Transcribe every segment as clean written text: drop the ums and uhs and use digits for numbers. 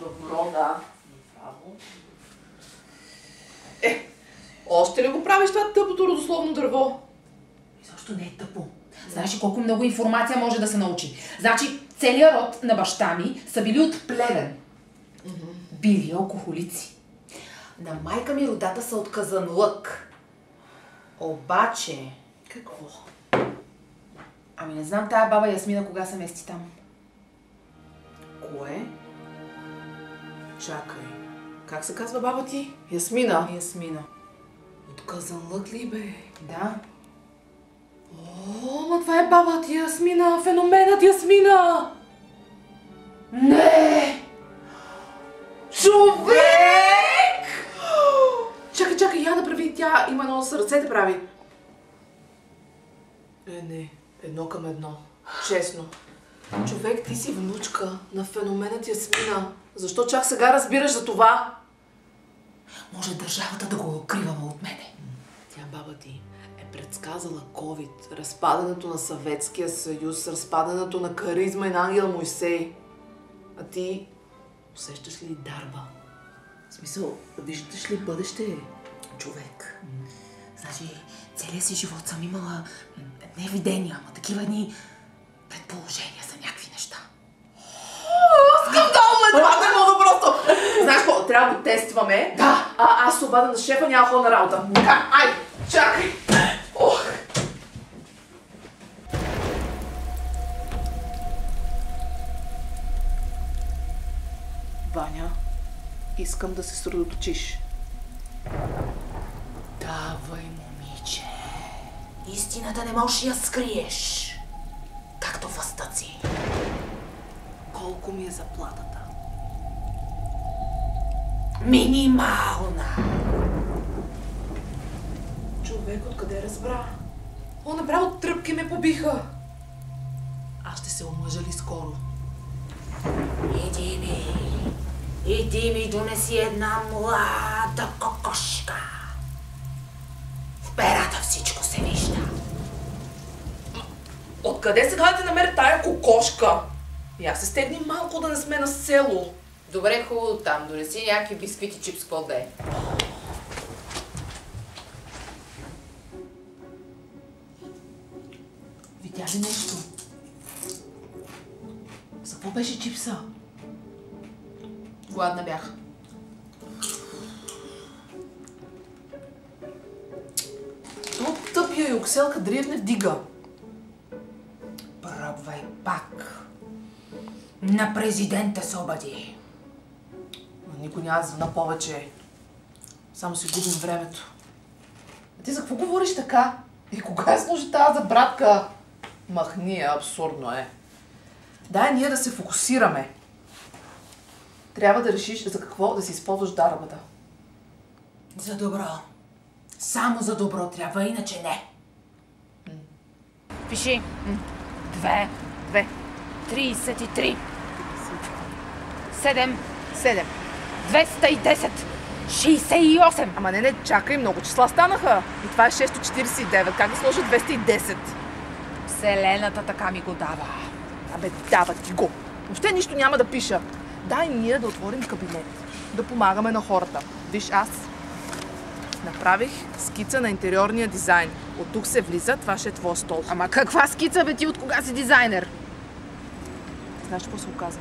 Добро, да. Още ли го правиш това тъпото родословно дърво? Защо не е тъпо? Знаеш ли колко много информация може да се научи? Значи, целият род на баща ми са били от Плевен. Били алкохолици. На майка ми родата са от Казанлък. Обаче... Какво? Ами не знам тая баба Ясмина кога се мести там. Кое? Чакай. Как се казва баба ти? Ясмина. Ясмина. От Казанлък ли бе? Да. О, ма това е баба ти Ясмина, феноменът Ясмина! Не! Човек! Чакай, я направи, тя има едно с ръцете прави. Не, едно към едно. Честно. Човек, ти си внучка на феноменът Ясмина. Защо чак сега разбираш за това? Може държавата да го укриваме от мене. Тя баба ти е предсказала COVID, разпадането на Съветския съюз, разпадането на Каризма и на Ангел Мойсей. А ти усещаш ли дарба? В смисъл, виждаш ли бъдеще човек? Значи, целият си живот съм имала не видения, ама такива едни предположения за някакви неща. Скандално е това, не мога просто! Знаеш какво, трябва да го тестваме. Да! Аз се обада на шефа, няма хора на работа. Ай, чакай! Ох! Ваня, искам да се съсредоточиш. Давай, момиче. Истината не можеш да я скриеш. Както властта си. Колко ми е заплатата? Минимална. Човек, откъде разбра? О, направо тръпки ме побиха. Аз ще се омъжа ли скоро? Иди ми донеси една млада кокошка. В перата всичко се вижда. Откъде сега да те намеря тая кокошка? И аз се стегни малко да не сме на село. Добре, хубаво там. Донеси някакви бисквити, чипс, какво да е. Видя ли нещо? За какво беше чипса? Гладна бях. То тъпия Юксел Кадриев не вдига. Пробвай пак. На президента се обади. Никой няма да звъна повече. Само си губим времето. А ти за какво говориш така? И кога е служи тази за братка? Махни, абсурдно е. Дай ние да се фокусираме. Трябва да решиш за какво да си използваш дарбата. За добро. Само за добро трябва, иначе не. Пиши. 2. 33. 7. 210. 68. Ама не, чакай, много числа станаха. И това е 649. Как да сложа 210? Вселената така ми го дава. Абе, дава ти го. Въобще нищо няма да пиша. Дай ние да отворим кабинет. Да помагаме на хората. Виж, аз направих скица на интериорния дизайн. От тук се влиза, това ще е твоя стол. Ама каква скица, бе, ти от кога си дизайнер? Знаеш какво се оказа?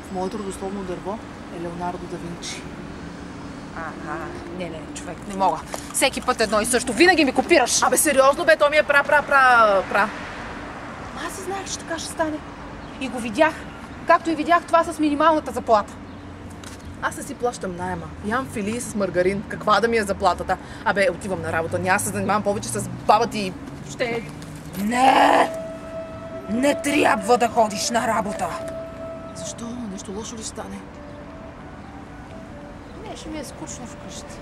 В моето родословно дърво е Леонардо да Винчи. Не, човек, не мога. Всеки път едно и също. Винаги ми копираш. Абе, сериозно бе, то ми е пра. Аз си знаех, че така ще стане. И го видях. Както и видях това с минималната заплата. Аз не си плащам найема. Ям филии с маргарин. Каква да ми е заплатата? Абе, отивам на работа. Няма се занимавам повече с баба ти. Ще... Не трябва да ходиш на работа. Защо? Нещо лошо ли стане? Не, ще ми е скучно вкъщи.